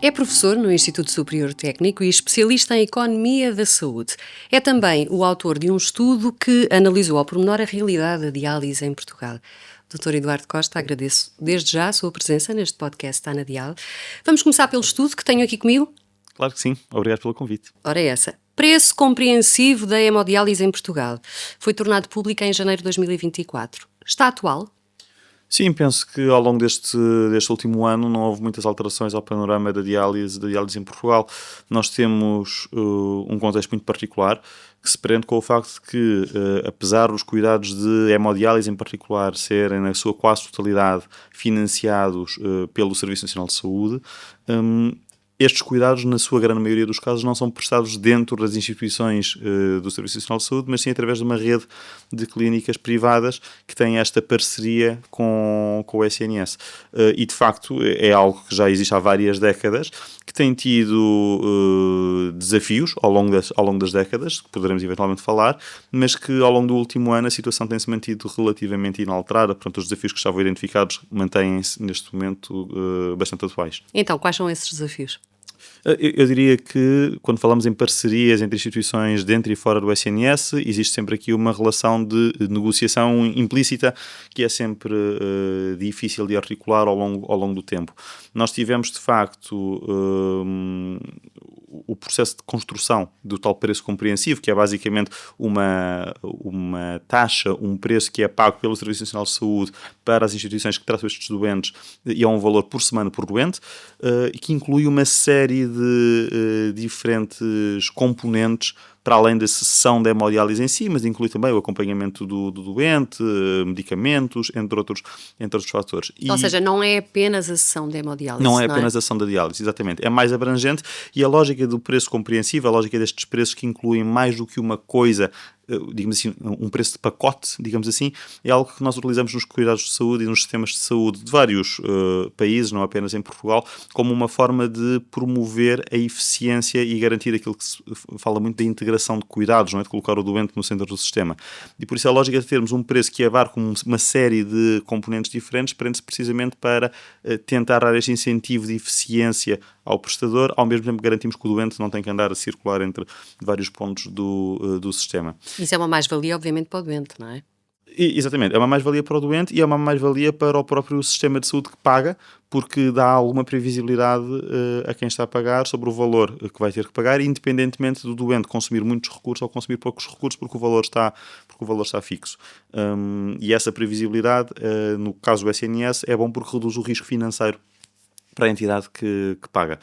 É professor no Instituto Superior Técnico e especialista em Economia da Saúde. É também o autor de um estudo que analisou ao pormenor a realidade da diálise em Portugal. Dr. Eduardo Costa, agradeço desde já a sua presença neste podcast Está na Dial. Vamos começar pelo estudo que tenho aqui comigo? Claro que sim. Obrigado pelo convite. Ora essa. Preço compreensivo da hemodiálise em Portugal. Foi tornado público em janeiro de 2024. Está atual? Sim, penso que ao longo deste último ano não houve muitas alterações ao panorama da diálise em Portugal. Nós temos um contexto muito particular que se prende com o facto de que, apesar dos cuidados de hemodiálise em particular serem na sua quase totalidade financiados pelo Serviço Nacional de Saúde, estes cuidados, na sua grande maioria dos casos, não são prestados dentro das instituições do Serviço Nacional de Saúde, mas sim através de uma rede de clínicas privadas que têm esta parceria com o SNS. E, de facto, é algo que já existe há várias décadas, que tem tido desafios ao longo das décadas, que poderemos eventualmente falar, mas que ao longo do último ano a situação tem-se mantido relativamente inalterada. Portanto, os desafios que estavam identificados mantêm-se, neste momento, bastante atuais. Então, quais são esses desafios? Eu diria que, quando falamos em parcerias entre instituições dentro e fora do SNS, existe sempre aqui uma relação de negociação implícita que é sempre difícil de articular ao longo do tempo. Nós tivemos, de facto, o processo de construção do tal preço compreensivo, que é basicamente uma taxa, um preço que é pago pelo Serviço Nacional de Saúde para as instituições que tratam estes doentes, e é um valor por semana por doente, e que inclui uma série de diferentes componentes para além da sessão da hemodiálise em si, mas inclui também o acompanhamento do doente, medicamentos, entre outros fatores. Ou seja, não é apenas a sessão de hemodiálise, não é apenas a ação da diálise, exatamente. É mais abrangente e a lógica do preço compreensível, a lógica destes preços que incluem mais do que uma coisa, digamos assim, um preço de pacote, digamos assim, é algo que nós utilizamos nos cuidados de saúde e nos sistemas de saúde de vários países, não apenas em Portugal, como uma forma de promover a eficiência e garantir aquilo que se fala muito da integração de cuidados, não é? De colocar o doente no centro do sistema. E por isso a lógica de termos um preço que abarca uma série de componentes diferentes prende-se precisamente para tentar dar este incentivo de eficiência ao prestador, ao mesmo tempo que garantimos que o doente não tem que andar a circular entre vários pontos do sistema. Isso é uma mais-valia, obviamente, para o doente, não é? Exatamente, é uma mais-valia para o doente e é uma mais-valia para o próprio sistema de saúde que paga, porque dá alguma previsibilidade a quem está a pagar sobre o valor que vai ter que pagar, independentemente do doente consumir muitos recursos ou consumir poucos recursos, porque o valor está fixo. E essa previsibilidade, no caso do SNS, é bom porque reduz o risco financeiro para a entidade que paga.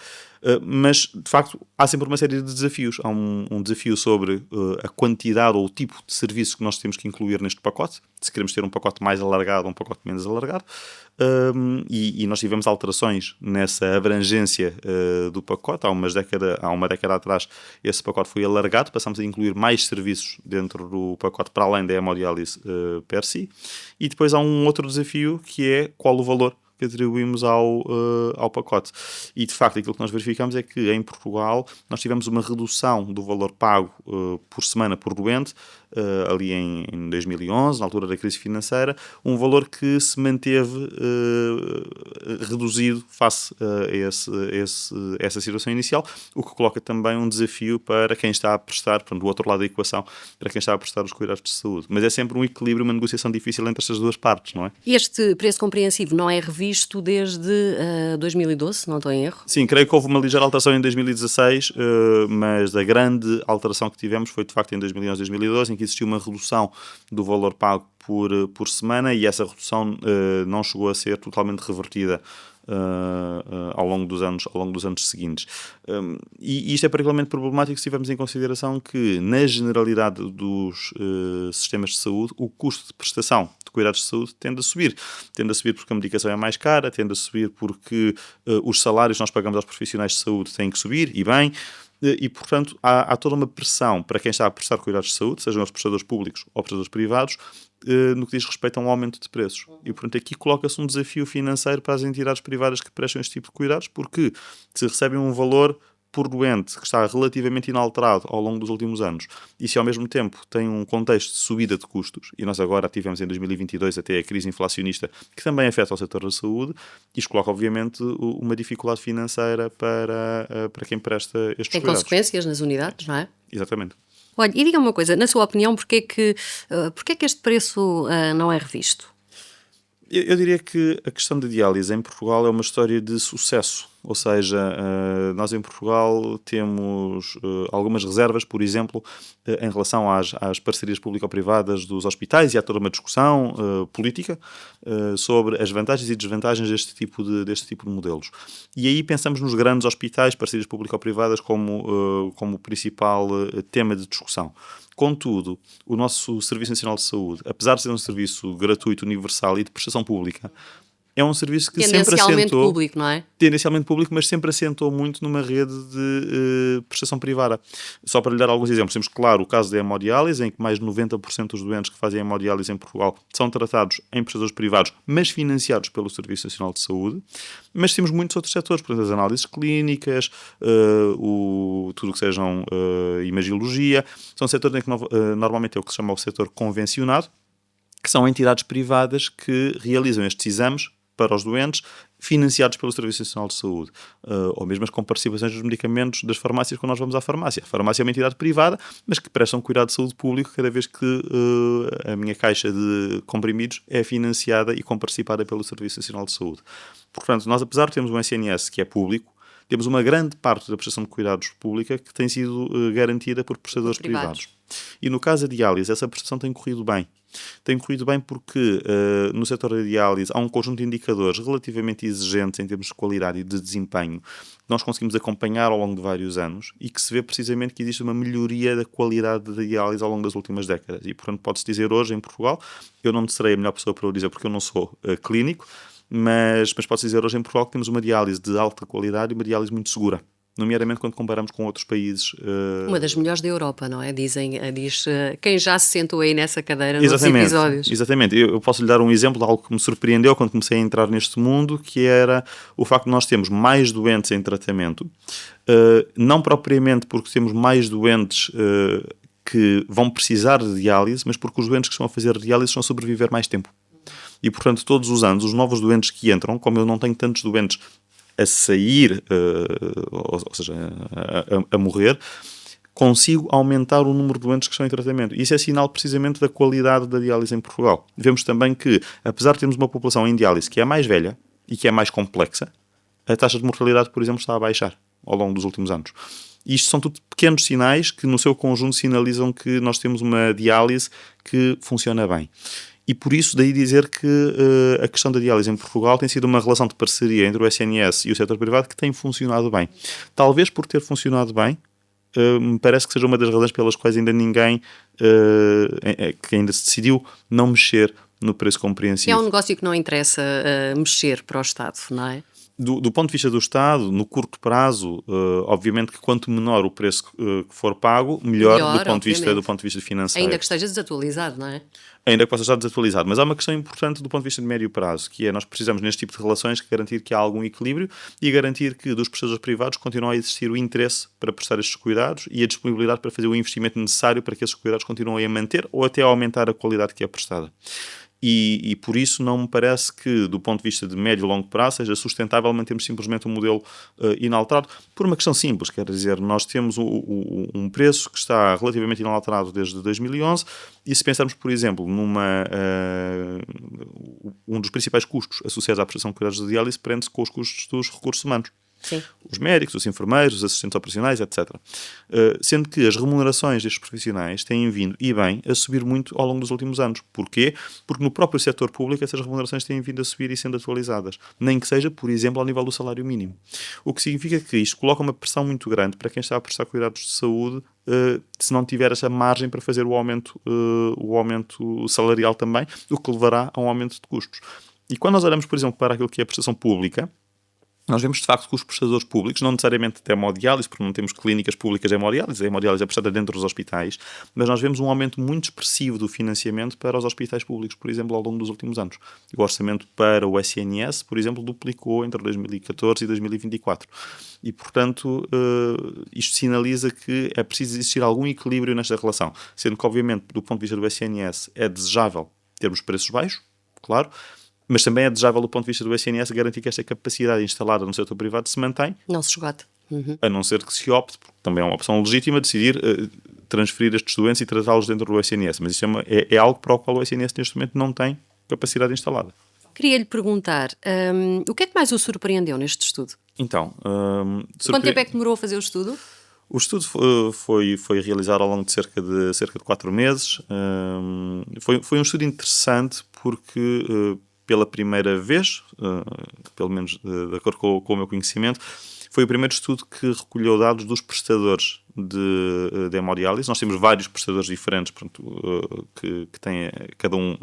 Mas, de facto, há sempre uma série de desafios. Há um desafio sobre a quantidade ou o tipo de serviço que nós temos que incluir neste pacote, se queremos ter um pacote mais alargado ou um pacote menos alargado, e nós tivemos alterações nessa abrangência do pacote. Há uma década atrás esse pacote foi alargado, passamos a incluir mais serviços dentro do pacote para além da hemodiálise per si, e depois há um outro desafio que é qual o valor que atribuímos ao pacote. E, de facto, aquilo que nós verificamos é que, em Portugal, nós tivemos uma redução do valor pago por semana por doente, ali em 2011, na altura da crise financeira, um valor que se manteve reduzido face a essa situação inicial, o que coloca também um desafio para quem está a prestar, portanto, do outro lado da equação, para quem está a prestar os cuidados de saúde. Mas é sempre um equilíbrio, uma negociação difícil entre estas duas partes, não é? Este preço compreensivo não é revisto desde 2012, se não estou em erro? Sim, creio que houve uma ligeira alteração em 2016, mas a grande alteração que tivemos foi, de facto, em 2011, 2012, em que existiu uma redução do valor pago por semana, e essa redução não chegou a ser totalmente revertida ao longo dos anos seguintes. E isto é particularmente problemático se tivermos em consideração que, na generalidade dos sistemas de saúde, o custo de prestação de cuidados de saúde tende a subir. Tende a subir porque a medicação é mais cara, tende a subir porque os salários que nós pagamos aos profissionais de saúde têm que subir, e bem. E, portanto, há toda uma pressão para quem está a prestar cuidados de saúde, sejam os prestadores públicos ou prestadores privados, no que diz respeito a um aumento de preços. E, portanto, aqui coloca-se um desafio financeiro para as entidades privadas que prestam este tipo de cuidados, porque se recebem um valor por doente que está relativamente inalterado ao longo dos últimos anos, e se ao mesmo tempo tem um contexto de subida de custos, e nós agora tivemos em 2022 até a crise inflacionista, que também afeta o setor da saúde, isto coloca obviamente uma dificuldade financeira para quem presta estes Tem cuidados. consequências nas unidades, não é? Exatamente. Olha, e diga-me uma coisa, na sua opinião, porquê que este preço não é revisto? Eu diria que a questão da diálise em Portugal é uma história de sucesso. Ou seja, nós em Portugal temos algumas reservas, por exemplo, em relação às parcerias público-privadas dos hospitais, e há toda uma discussão política sobre as vantagens e desvantagens deste tipo de modelos. E aí pensamos nos grandes hospitais, parcerias público-privadas, como principal tema de discussão. Contudo, o nosso Serviço Nacional de Saúde, apesar de ser um serviço gratuito, universal e de prestação pública, é um serviço que sempre Tendencialmente assentou, público, não é? tendencialmente público, mas sempre assentou muito numa rede de prestação privada. Só para lhe dar alguns exemplos, temos, claro, o caso da hemodiálise, em que mais de 90% dos doentes que fazem hemodiálise em Portugal são tratados em prestadores privados, mas financiados pelo Serviço Nacional de Saúde. Mas temos muitos outros setores, por exemplo, as análises clínicas, tudo o que sejam imagiologia, são setores em que normalmente é o que se chama o setor convencionado, que são entidades privadas que realizam estes exames para os doentes, financiados pelo Serviço Nacional de Saúde, ou mesmo com participações dos medicamentos das farmácias quando nós vamos à farmácia. A farmácia é uma entidade privada, mas que presta um cuidado de saúde público cada vez que a minha caixa de comprimidos é financiada e comparticipada pelo Serviço Nacional de Saúde. Portanto, nós, apesar de termos um SNS que é público, temos uma grande parte da prestação de cuidados pública que tem sido garantida por prestadores privados. E no caso da diálise, essa prestação tem corrido bem. Tem corrido bem porque no setor da diálise há um conjunto de indicadores relativamente exigentes em termos de qualidade e de desempenho que nós conseguimos acompanhar ao longo de vários anos e que se vê precisamente que existe uma melhoria da qualidade da diálise ao longo das últimas décadas. E, portanto, pode-se dizer hoje em Portugal, eu não serei a melhor pessoa para o dizer porque eu não sou clínico, mas pode-se dizer hoje em Portugal que temos uma diálise de alta qualidade e uma diálise muito segura. Nomeadamente quando comparamos com outros países. Uma das melhores da Europa, não é? Diz quem já se sentou aí nessa cadeira nos episódios. Exatamente. Eu posso lhe dar um exemplo de algo que me surpreendeu quando comecei a entrar neste mundo, que era o facto de nós termos mais doentes em tratamento, não propriamente porque temos mais doentes que vão precisar de diálise, mas porque os doentes que estão a fazer diálise estão a sobreviver mais tempo. E, portanto, todos os anos, os novos doentes que entram, como eu não tenho tantos doentes a sair, ou seja, a morrer, consigo aumentar o número de doentes que estão em tratamento. Isso é sinal precisamente da qualidade da diálise em Portugal. Vemos também que, apesar de termos uma população em diálise que é mais velha e que é mais complexa, a taxa de mortalidade, por exemplo, está a baixar ao longo dos últimos anos. Isto são tudo pequenos sinais que, no seu conjunto, sinalizam que nós temos uma diálise que funciona bem. E por isso, daí dizer que a questão da diálise em Portugal tem sido uma relação de parceria entre o SNS e o setor privado que tem funcionado bem. Talvez por ter funcionado bem, me parece que seja uma das razões pelas quais ainda ninguém, que ainda se decidiu não mexer no preço compreensível. É um negócio que não interessa mexer para o Estado, não é? Do ponto de vista do Estado, no curto prazo, obviamente que quanto menor o preço que for pago, melhor do ponto de vista financeiro. Ainda que esteja desatualizado, não é? Ainda que possa estar desatualizado. Mas há uma questão importante do ponto de vista de médio prazo, que é nós precisamos, neste tipo de relações, garantir que há algum equilíbrio e garantir que dos prestadores privados continua a existir o interesse para prestar estes cuidados e a disponibilidade para fazer o investimento necessário para que esses cuidados continuem a manter ou até a aumentar a qualidade que é prestada. E por isso não me parece que, do ponto de vista de médio e longo prazo, seja sustentável mantermos simplesmente um modelo inalterado, por uma questão simples, quer dizer, nós temos um preço que está relativamente inalterado desde 2011 e se pensarmos, por exemplo, um dos principais custos associados à prestação de cuidados de diálise prende-se com os custos dos recursos humanos. Sim. Os médicos, os enfermeiros, os assistentes operacionais, etc. Sendo que as remunerações destes profissionais têm vindo, e bem, a subir muito ao longo dos últimos anos. Porquê? Porque no próprio setor público essas remunerações têm vindo a subir e sendo atualizadas. Nem que seja, por exemplo, ao nível do salário mínimo. O que significa que isto coloca uma pressão muito grande para quem está a prestar cuidados de saúde, se não tiver essa margem para fazer o aumento salarial também, o que levará a um aumento de custos. E quando nós olhamos, por exemplo, para aquilo que é a prestação pública, nós vemos de facto que os prestadores públicos, não necessariamente de hemodiálise, porque não temos clínicas públicas de hemodiálise, a hemodiálise é prestada dentro dos hospitais, mas nós vemos um aumento muito expressivo do financiamento para os hospitais públicos, por exemplo, ao longo dos últimos anos. O orçamento para o SNS, por exemplo, duplicou entre 2014 e 2024. E, portanto, isto sinaliza que é preciso existir algum equilíbrio nesta relação, sendo que, obviamente, do ponto de vista do SNS, é desejável termos preços baixos, claro, mas também é desejável do ponto de vista do SNS garantir que esta capacidade instalada no setor privado se mantém, Não se esgote. a não ser que se opte, porque também é uma opção legítima, decidir transferir estes doentes e tratá-los dentro do SNS. Mas isso é algo para o qual o SNS neste momento não tem capacidade instalada. Queria-lhe perguntar, o que é que mais o surpreendeu neste estudo? Então, Quanto tempo é que demorou a fazer o estudo? o estudo foi realizado ao longo de cerca de 4 meses. Foi um estudo interessante porque, pela primeira vez, pelo menos de acordo com o meu conhecimento, foi o primeiro estudo que recolheu dados dos prestadores de hemodiálise. Nós temos vários prestadores diferentes, portanto, que têm cada um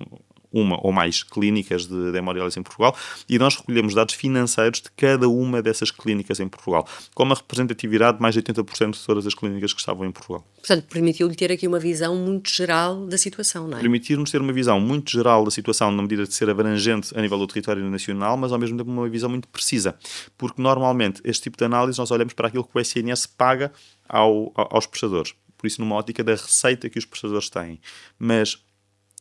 uma ou mais clínicas de hemodiálise em Portugal, e nós recolhemos dados financeiros de cada uma dessas clínicas em Portugal, com uma representatividade de mais de 80% de todas as clínicas que estavam em Portugal. Portanto, permitiu-lhe ter aqui uma visão muito geral da situação, não é? Permitir-nos ter uma visão muito geral da situação, na medida de ser abrangente a nível do território nacional, mas ao mesmo tempo uma visão muito precisa, porque normalmente este tipo de análise nós olhamos para aquilo que o SNS paga aos prestadores, por isso numa ótica da receita que os prestadores têm, mas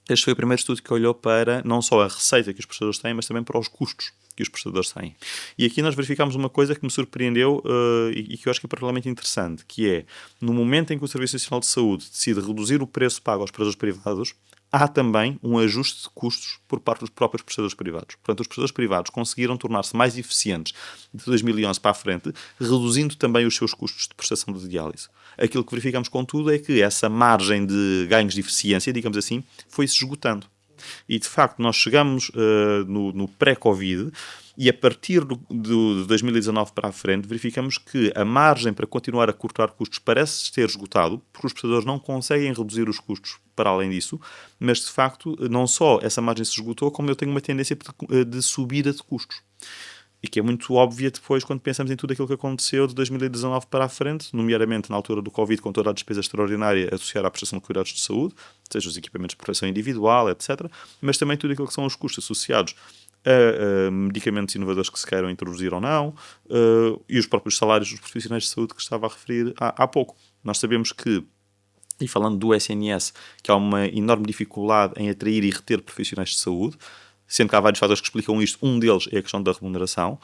este foi o primeiro estudo que olhou para não só a receita que os prestadores têm, mas também para os custos que os prestadores têm. E aqui nós verificámos uma coisa que me surpreendeu e que eu acho que é particularmente interessante, que é, no momento em que o Serviço Nacional de Saúde decide reduzir o preço pago aos prestadores privados, há também um ajuste de custos por parte dos próprios prestadores privados. Portanto, os prestadores privados conseguiram tornar-se mais eficientes de 2011 para a frente, reduzindo também os seus custos de prestação de diálise. Aquilo que verificamos, contudo, é que essa margem de ganhos de eficiência, digamos assim, foi-se esgotando. E, de facto, nós chegamos no pré-Covid e, a partir de 2019 para a frente, verificamos que a margem para continuar a cortar custos parece ter esgotado, porque os prestadores não conseguem reduzir os custos para além disso, mas, de facto, não só essa margem se esgotou, como eu tenho uma tendência de subida de custos. E que é muito óbvia depois quando pensamos em tudo aquilo que aconteceu de 2019 para a frente, nomeadamente na altura do Covid, com toda a despesa extraordinária associada à prestação de cuidados de saúde, seja os equipamentos de proteção individual, etc., mas também tudo aquilo que são os custos associados a medicamentos inovadores que se queiram introduzir ou não, e os próprios salários dos profissionais de saúde que estava a referir há pouco. Nós sabemos que, e falando do SNS, que há uma enorme dificuldade em atrair e reter profissionais de saúde, sendo que há vários fatores que explicam isto, um deles é a questão da remuneração,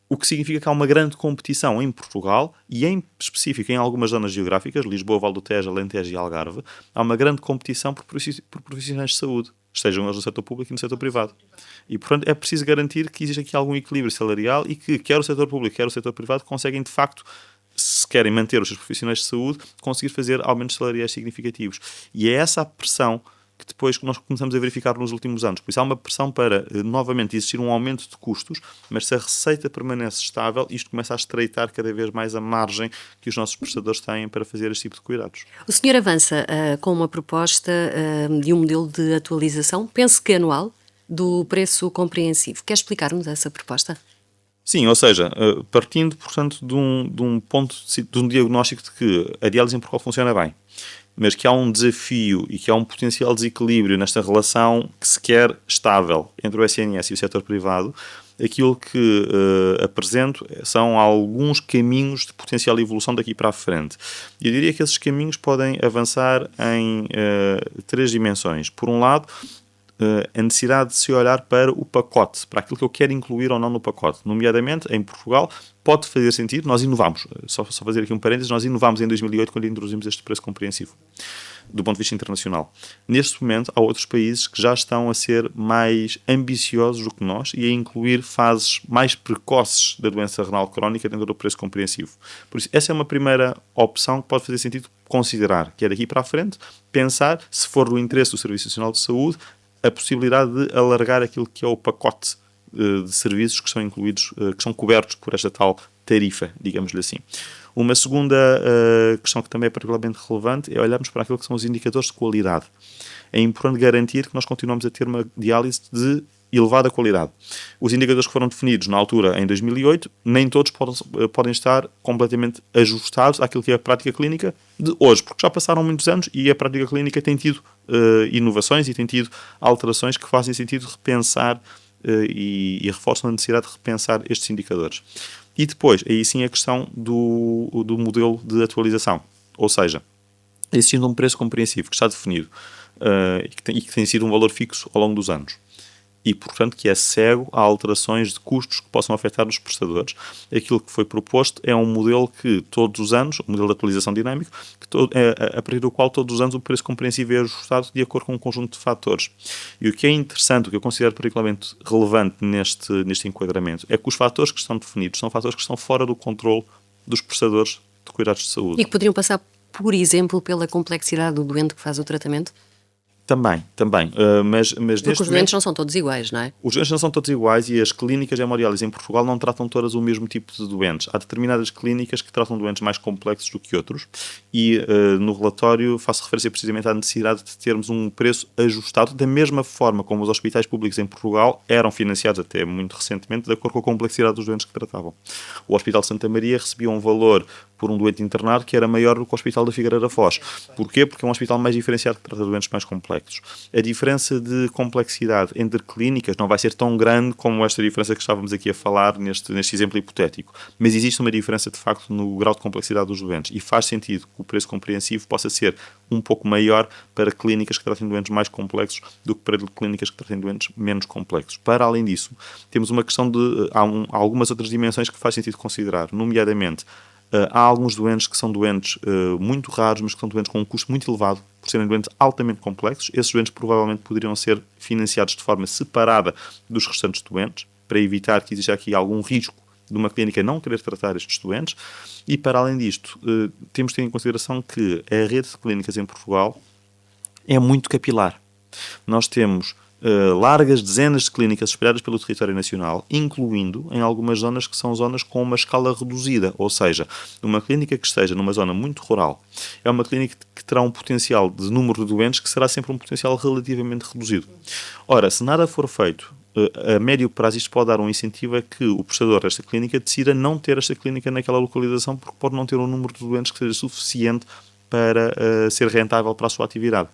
o que significa que há uma grande competição em Portugal e em específico em algumas zonas geográficas, Lisboa, Val do Tejo, Alentejo e Algarve, há uma grande competição por profissionais de saúde, estejam eles no setor público e no setor privado. E, portanto, é preciso garantir que existe aqui algum equilíbrio salarial e que quer o setor público, quer o setor privado conseguem, de facto, se querem manter os seus profissionais de saúde, conseguir fazer aumentos salariais significativos. E é essa a pressão que depois nós começamos a verificar nos últimos anos. Por isso há uma pressão para, novamente, existir um aumento de custos, mas se a receita permanece estável, isto começa a estreitar cada vez mais a margem que os nossos prestadores têm para fazer este tipo de cuidados. O senhor avança com uma proposta de um modelo de atualização, penso que anual, do preço compreensivo. Quer explicar-nos essa proposta? Sim, ou seja, partindo, portanto, de um diagnóstico de que a diálise em Portugal funciona bem, mas que há um desafio e que há um potencial desequilíbrio nesta relação que se quer estável entre o SNS e o setor privado, aquilo que apresento são alguns caminhos de potencial evolução daqui para a frente. E eu diria que esses caminhos podem avançar em 3 dimensões. Por um lado, a necessidade de se olhar para o pacote, para aquilo que eu quero incluir ou não no pacote. Nomeadamente, em Portugal, pode fazer sentido, nós inovamos, só fazer aqui um parênteses, nós inovamos em 2008 quando introduzimos este preço compreensivo, do ponto de vista internacional. Neste momento, há outros países que já estão a ser mais ambiciosos do que nós e a incluir fases mais precoces da doença renal crónica dentro do preço compreensivo. Por isso, essa é uma primeira opção que pode fazer sentido considerar, que é daqui para a frente, pensar, se for do interesse do Serviço Nacional de Saúde, a possibilidade de alargar aquilo que é o pacote de serviços que são incluídos, que são cobertos por esta tal tarifa, digamos-lhe assim. Uma segunda questão que também é particularmente relevante é olharmos para aquilo que são os indicadores de qualidade. É importante garantir que nós continuamos a ter uma diálise de elevada qualidade. Os indicadores que foram definidos na altura, em 2008, nem todos podem estar completamente ajustados àquilo que é a prática clínica de hoje, porque já passaram muitos anos e a prática clínica tem tido inovações e tem tido alterações que fazem sentido repensar e reforçam a necessidade de repensar estes indicadores. E depois, aí sim a questão do modelo de atualização. Ou seja, existindo um preço compreensivo que está definido e que tem sido um valor fixo ao longo dos anos. E, portanto, que é cego a alterações de custos que possam afetar os prestadores. Aquilo que foi proposto é um modelo que todos os anos, um modelo de atualização dinâmico, a partir do qual todos os anos o preço compreensivo é ajustado de acordo com um conjunto de fatores. E o que é interessante, o que eu considero particularmente relevante neste enquadramento, é que os fatores que estão definidos são fatores que estão fora do controle dos prestadores de cuidados de saúde. E que poderiam passar, por exemplo, pela complexidade do doente que faz o tratamento? Também. Mas Porque os doentes não são todos iguais, não é? Os doentes não são todos iguais e as clínicas de hemodiálise em Portugal não tratam todas o mesmo tipo de doentes. Há determinadas clínicas que tratam doentes mais complexos do que outros e no relatório faço referência precisamente à necessidade de termos um preço ajustado da mesma forma como os hospitais públicos em Portugal eram financiados até muito recentemente de acordo com a complexidade dos doentes que tratavam. O Hospital de Santa Maria recebia um valor por um doente internado que era maior do que o Hospital da Figueira da Foz. Porquê? Porque é um hospital mais diferenciado que trata doentes mais complexos. A diferença de complexidade entre clínicas não vai ser tão grande como esta diferença que estávamos aqui a falar neste exemplo hipotético. Mas existe uma diferença, de facto, no grau de complexidade dos doentes. E faz sentido que o preço compreensivo possa ser um pouco maior para clínicas que tratem doentes mais complexos do que para clínicas que tratem doentes menos complexos. Para além disso, temos uma questão de... Há algumas outras dimensões que faz sentido considerar, nomeadamente há alguns doentes que são doentes muito raros, mas que são doentes com um custo muito elevado, por serem doentes altamente complexos. Esses doentes provavelmente poderiam ser financiados de forma separada dos restantes doentes, para evitar que exista aqui algum risco de uma clínica não querer tratar estes doentes. E, para além disto, temos de ter em consideração que a rede de clínicas em Portugal é muito capilar. Nós temos largas dezenas de clínicas espalhadas pelo território nacional, incluindo em algumas zonas que são zonas com uma escala reduzida, ou seja, uma clínica que esteja numa zona muito rural é uma clínica que terá um potencial de número de doentes que será sempre um potencial relativamente reduzido. Ora, se nada for feito, a médio prazo isto pode dar um incentivo a que o prestador desta clínica decida não ter esta clínica naquela localização porque pode não ter um número de doentes que seja suficiente para ser rentável para a sua atividade.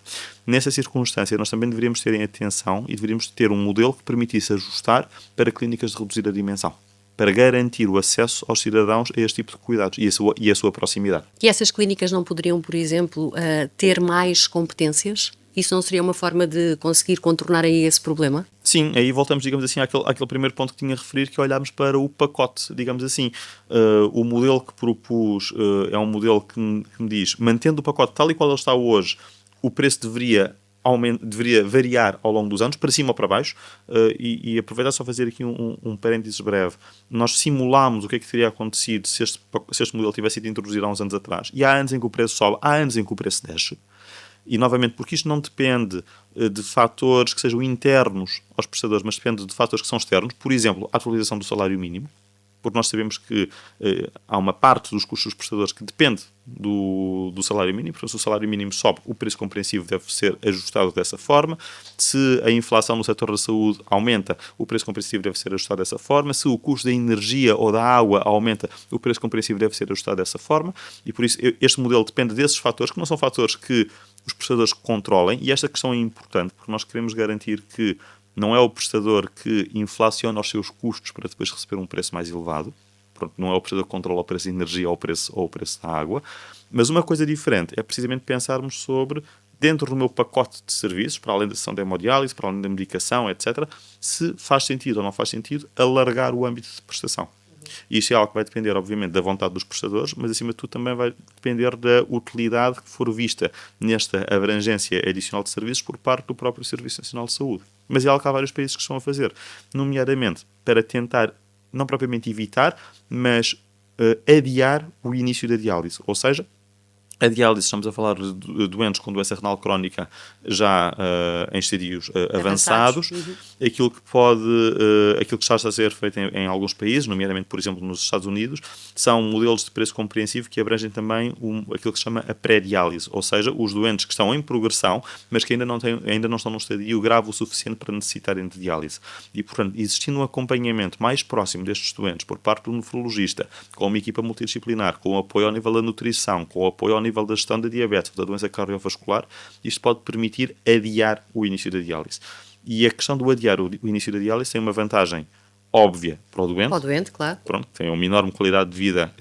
Nessa circunstância, nós também deveríamos ter em atenção e deveríamos ter um modelo que permitisse ajustar para clínicas de reduzida dimensão, para garantir o acesso aos cidadãos a este tipo de cuidados e a sua proximidade. E essas clínicas não poderiam, por exemplo, ter mais competências? Isso não seria uma forma de conseguir contornar aí esse problema? Sim, aí voltamos, digamos assim, àquele primeiro ponto que tinha a referir, que olhámos para o pacote, digamos assim. O modelo que propus é um modelo que me diz, mantendo o pacote tal e qual ele está hoje, o preço deveria variar ao longo dos anos, para cima ou para baixo, e aproveitar só fazer aqui um parênteses breve. Nós simulámos o que é que teria acontecido se este modelo tivesse sido introduzido há uns anos atrás. E há anos em que o preço sobe, há anos em que o preço desce. E, novamente, porque isto não depende de fatores que sejam internos aos prestadores, mas depende de fatores que são externos. Por exemplo, a atualização do salário mínimo, porque nós sabemos que há uma parte dos custos dos prestadores que depende do salário mínimo. Portanto, se o salário mínimo sobe, o preço compreensivo deve ser ajustado dessa forma. Se a inflação no setor da saúde aumenta, o preço compreensivo deve ser ajustado dessa forma. Se o custo da energia ou da água aumenta, o preço compreensivo deve ser ajustado dessa forma. E, por isso, este modelo depende desses fatores, que não são fatores que os prestadores controlem. E esta questão é importante, porque nós queremos garantir que não é o prestador que inflaciona os seus custos para depois receber um preço mais elevado. Pronto, não é o prestador que controla o preço de energia ou o preço da água. Mas uma coisa diferente é precisamente pensarmos sobre, dentro do meu pacote de serviços, para além da sessão de hemodiálise, para além da medicação, etc., se faz sentido ou não faz sentido alargar o âmbito de prestação. E isto é algo que vai depender, obviamente, da vontade dos prestadores, mas, acima de tudo, também vai depender da utilidade que for vista nesta abrangência adicional de serviços por parte do próprio Serviço Nacional de Saúde. Mas é algo que há vários países que estão a fazer, nomeadamente para tentar, não propriamente evitar, mas adiar o início da diálise. Ou seja, A diálise, estamos a falar de doentes com doença renal crónica já em estadios avançados. Aquilo que está a ser feito em alguns países, nomeadamente, por exemplo, nos Estados Unidos, são modelos de preço compreensivo que abrangem também aquilo que se chama a pré-diálise, ou seja, os doentes que estão em progressão, mas que ainda não estão num estadio grave o suficiente para necessitarem de diálise. E, portanto, existindo um acompanhamento mais próximo destes doentes por parte do nefrologista, com uma equipa multidisciplinar, com apoio ao nível da nutrição, com apoio ao nível da gestão da diabetes, da doença cardiovascular, isto pode permitir adiar o início da diálise. E a questão do adiar o início da diálise tem uma vantagem óbvia para o doente. Para o doente, claro. Pronto, tem uma enorme qualidade de vida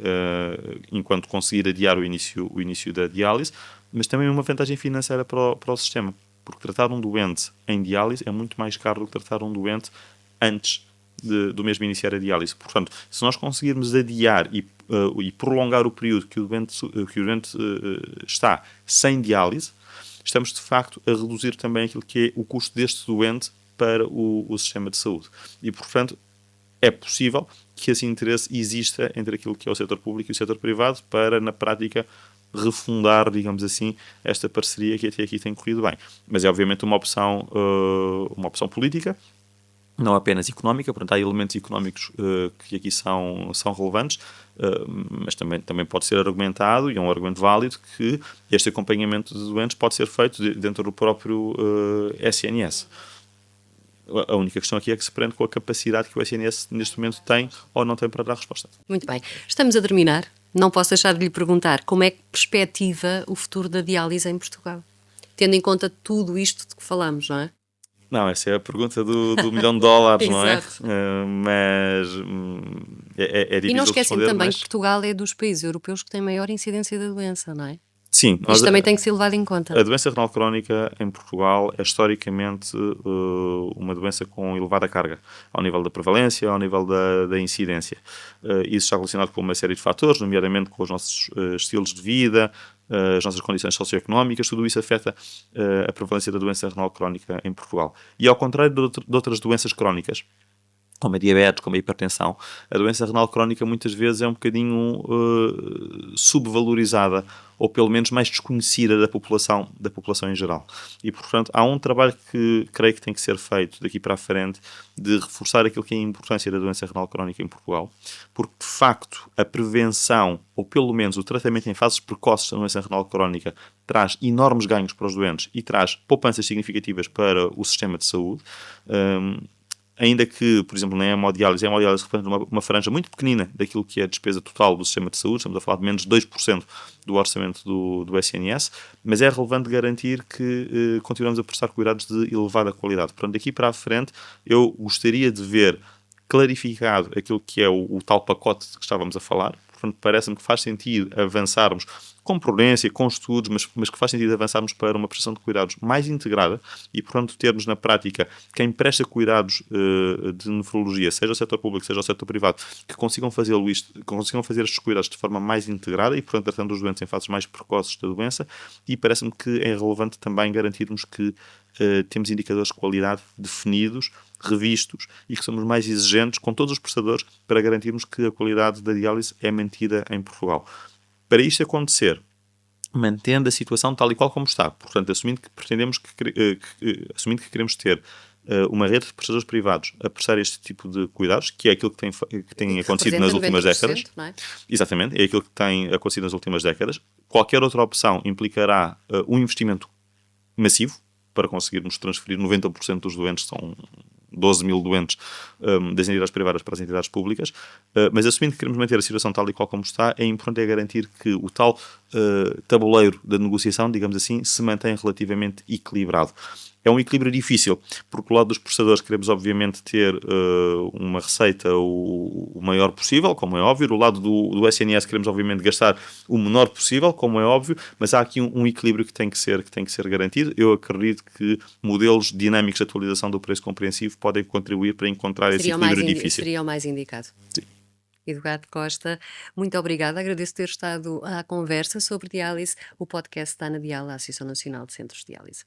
enquanto conseguir adiar o início da diálise, mas também uma vantagem financeira para o sistema, porque tratar um doente em diálise é muito mais caro do que tratar um doente antes do mesmo iniciar a diálise. Portanto, se nós conseguirmos adiar e prolongar o período que o doente está sem diálise, estamos de facto a reduzir também aquilo que é o custo deste doente para o sistema de saúde. E, portanto, é possível que esse interesse exista entre aquilo que é o setor público e o setor privado para, na prática, refundar, digamos assim, esta parceria que até aqui tem corrido bem. Mas é obviamente uma opção política, não apenas económica. Portanto, há elementos económicos que aqui são relevantes, mas também pode ser argumentado, e é um argumento válido, que este acompanhamento de doentes pode ser feito dentro do próprio SNS. A única questão aqui é que se prende com a capacidade que o SNS neste momento tem ou não tem para dar resposta. Muito bem. Estamos a terminar. Não posso deixar de lhe perguntar como é que perspectiva o futuro da diálise em Portugal? Tendo em conta tudo isto de que falamos, não é? Não, essa é a pergunta do milhão de dólares, não é? Exato. Mas é difícil E não esquecem responder, também mas... que Portugal é dos países europeus que tem maior incidência da doença, não é? Sim, Isto também tem que ser levado em conta. A doença renal crónica em Portugal é historicamente uma doença com elevada carga, ao nível da prevalência, ao nível da incidência. Isso está relacionado com uma série de fatores, nomeadamente com os nossos estilos de vida, as nossas condições socioeconómicas. Tudo isso afeta a prevalência da doença renal crónica em Portugal. E ao contrário de outras doenças crónicas, como a diabetes, como a hipertensão, a doença renal crónica muitas vezes é um bocadinho subvalorizada, ou pelo menos mais desconhecida da população em geral. E, portanto, há um trabalho que creio que tem que ser feito daqui para a frente, de reforçar aquilo que é a importância da doença renal crónica em Portugal, porque, de facto, a prevenção, ou pelo menos o tratamento em fases precoces da doença renal crónica, traz enormes ganhos para os doentes e traz poupanças significativas para o sistema de saúde. Ainda que, por exemplo, na hemodiálise representa uma franja muito pequenina daquilo que é a despesa total do sistema de saúde, estamos a falar de menos de 2% do orçamento do SNS, mas é relevante garantir que continuamos a prestar cuidados de elevada qualidade. Portanto, daqui para a frente, eu gostaria de ver clarificado aquilo que é o tal pacote de que estávamos a falar. Portanto, parece-me que faz sentido avançarmos com prudência, com estudos, mas que faz sentido avançarmos para uma prestação de cuidados mais integrada e, portanto, termos na prática quem presta cuidados de nefrologia, seja o setor público, seja o setor privado, que consigam fazer estes cuidados de forma mais integrada e, portanto, tratando os doentes em fases mais precoces da doença. E parece-me que é relevante também garantirmos que temos indicadores de qualidade definidos, revistos, e que somos mais exigentes com todos os prestadores para garantirmos que a qualidade da diálise é mantida em Portugal. Para isto acontecer, mantendo a situação tal e qual como está, portanto, assumindo que queremos ter uma rede de prestadores privados a prestar este tipo de cuidados, que é aquilo que tem acontecido nas últimas décadas. Não é? Exatamente, é aquilo que tem acontecido nas últimas décadas. Qualquer outra opção implicará um investimento massivo para conseguirmos transferir 90% dos doentes, são 12 mil doentes, das entidades privadas para as entidades públicas, mas assumindo que queremos manter a situação tal e qual como está, é importante garantir que o tal tabuleiro da negociação, digamos assim, se mantém relativamente equilibrado. É um equilíbrio difícil, porque do lado dos prestadores queremos obviamente ter uma receita o maior possível, como é óbvio. Do lado do SNS queremos obviamente gastar o menor possível, como é óbvio, mas há aqui um equilíbrio que tem que ser garantido. Eu acredito que modelos dinâmicos de atualização do preço compreensivo podem contribuir para encontrar esse equilíbrio difícil. Seria o mais indicado. Sim. Eduardo Costa, muito obrigada. Agradeço ter estado à conversa sobre diálise. O podcast está na Dial, a Associação Nacional de Centros de Diálise.